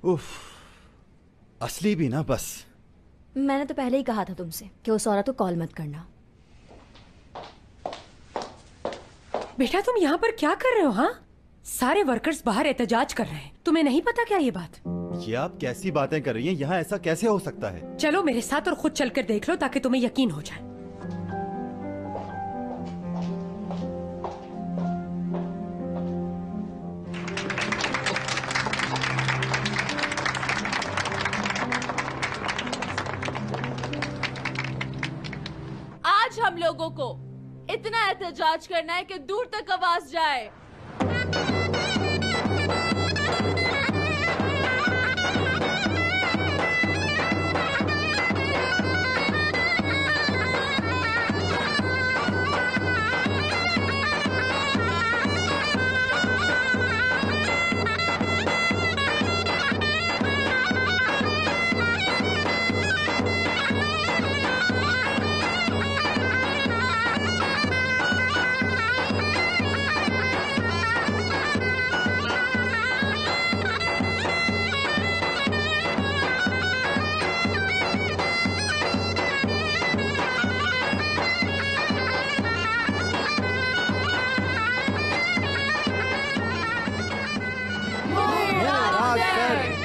उफ, असली भी ना बस। मैंने तो पहले ही कहा था तुमसे कि उस औरत को कॉल मत करना। बेटा तुम यहाँ पर क्या कर रहे हो? हाँ, सारे वर्कर्स बाहर एहतजाज कर रहे हैं, तुम्हें नहीं पता क्या ये बात? ये आप कैसी बातें कर रही हैं? यहाँ ऐसा कैसे हो सकता है? चलो मेरे साथ और खुद चलकर देख लो ताकि तुम्हें यकीन हो जाए। आज हम लोगों को इतना एहतजाज करना है कि दूर तक आवाज जाए।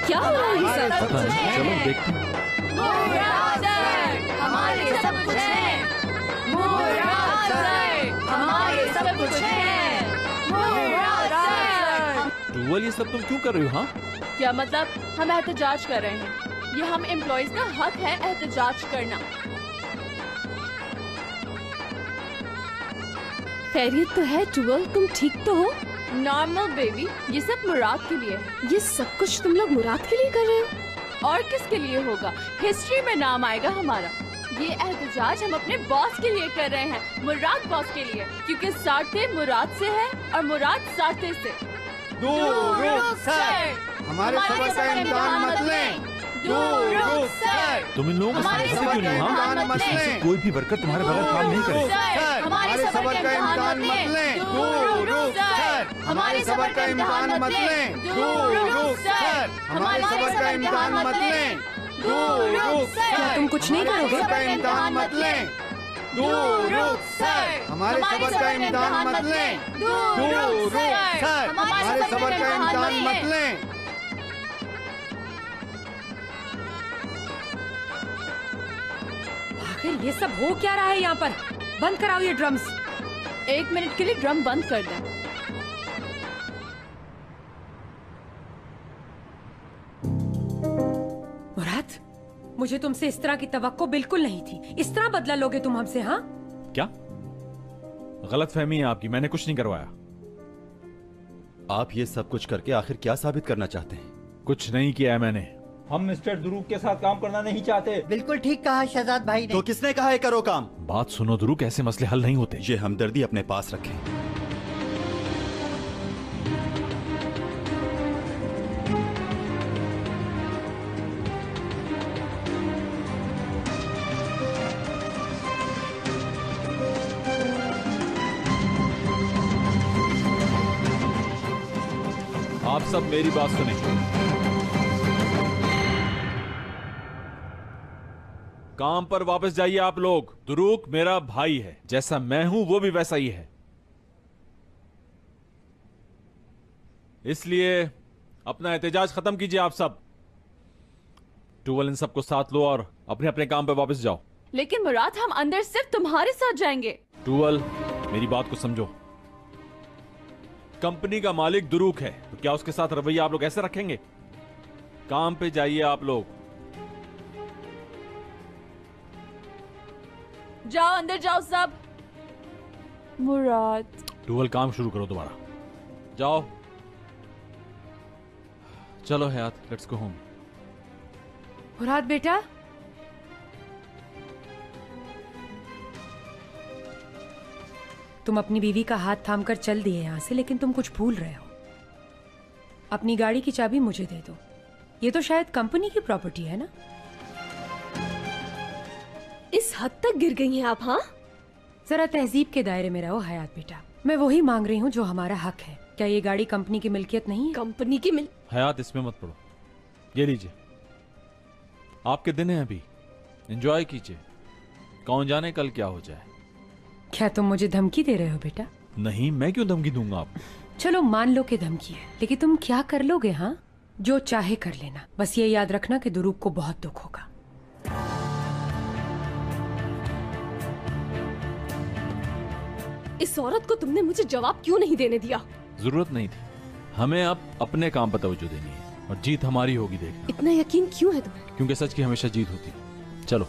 क्या हो रहा है सब? चलो देखते हैं। हमारे सब कुछ है। हमारे सब कुछ है। टूवल, ये सब तुम क्यों कर रही हो? हाँ, क्या मतलब? हम एहतजाज कर रहे हैं। ये हम एम्प्लॉइज का हक है एहतजाज करना। खैरियत तो है टूवल, तुम ठीक तो हो? नॉर्मल बेबी, ये सब मुराद के लिए है। ये सब कुछ तुम लोग मुराद के लिए कर रहे हो? और किसके लिए होगा? हिस्ट्री में नाम आएगा हमारा। ये एहतजाज हम अपने बॉस के लिए कर रहे हैं, मुराद बॉस के लिए, क्योंकि सार्थे मुराद से है और मुराद सार्थे से। दुरुस्त सर, हमारे सबर का इम्तिहान मत लें। दुरुस्त सर, तुम इन लोगों को समझते क्यों नहीं? हाँ, इसमें से कोई भी वर्कर तुम्हारे बगैर काम नहीं करेगा। हमारे सबर का इम्तिहान मत लें। दुरुस्त सर, हमारे सबर का इम्तिहान मत लें। दुरुस्त सर, हमारे सबर का इम्तिहान मत लें। दुरुस्त सर, तुम कुछ नहीं करोगे? का इम्तिहान मत लें। दुरुस्त सर, हमारे सबर का इम्तिहान मत लें। दुरुस्त सर, हमारे सबर का इम्तिहान मत लें। आखिर ये सब हो क्या रहा है यहाँ पर? बंद कराओ ये ड्रम्स। 1 मिनट के लिए ड्रम बंद कर दें। मुराद, मुझे तुमसे इस तरह की तवक्को बिल्कुल नहीं थी। इस तरह बदला लोगे तुम हमसे? हाँ, क्या गलतफहमी है आपकी? मैंने कुछ नहीं करवाया। आप ये सब कुछ करके आखिर क्या साबित करना चाहते हैं? कुछ नहीं किया है मैंने। हम मिस्टर दुरूक के साथ काम करना नहीं चाहते। बिल्कुल ठीक कहा शहजाद भाई ने। तो किसने कहा है करो काम? बात सुनो दुरूक, ऐसे मसले हल नहीं होते। ये हमदर्दी अपने पास रखें। आप सब मेरी बात सुने। काम पर वापस जाइए आप लोग। दुरूक मेरा भाई है, जैसा मैं हूं वो भी वैसा ही है, इसलिए अपना एहतजाज खत्म कीजिए आप सब। टूवल, इन सबको साथ लो और अपने अपने काम पे वापस जाओ। लेकिन मुराद, हम अंदर सिर्फ तुम्हारे साथ जाएंगे। टूवल, मेरी बात को समझो। कंपनी का मालिक दुरूक है, तो क्या उसके साथ रवैया आप लोग ऐसे रखेंगे? काम पे जाइए आप लोग। जाओ, अंदर जाओ सब। मुराद, टूवल, काम शुरू करो दोबारा। जाओ, चलो हयात, लेट्स गो होम। मुराद बेटा, तुम अपनी बीवी का हाथ थामकर चल दिए यहां से, लेकिन तुम कुछ भूल रहे हो। अपनी गाड़ी की चाबी मुझे दे दो। ये तो शायद कंपनी की प्रॉपर्टी है ना? इस हद तक गिर गई हैं आप? हाँ, जरा तहजीब के दायरे में रहो हयात बेटा। मैं वही मांग रही हूँ जो हमारा हक है। क्या ये गाड़ी कंपनी की मिल्कियत नहीं है? कंपनी की हयात, इसमें मत पड़ो। ये लीजिए, आपके दिन है अभी, एंजॉय कीजिए। कौन जाने कल क्या हो जाए। क्या तुम मुझे धमकी दे रहे हो बेटा? नहीं, मैं क्यों धमकी दूंगा आपको? चलो मान लो कि धमकी है, लेकिन तुम क्या कर लोगे? हाँ, जो चाहे कर लेना, बस ये याद रखना कि दुरूप को बहुत दुख होगा। इस औरत को तुमने मुझे जवाब क्यों नहीं देने दिया? जरूरत नहीं थी। हमें अब अपने काम पर तवज्जो देनी है और जीत हमारी होगी। देख, इतना यकीन क्यों है तुम्हें? क्योंकि सच की हमेशा जीत होती है। चलो।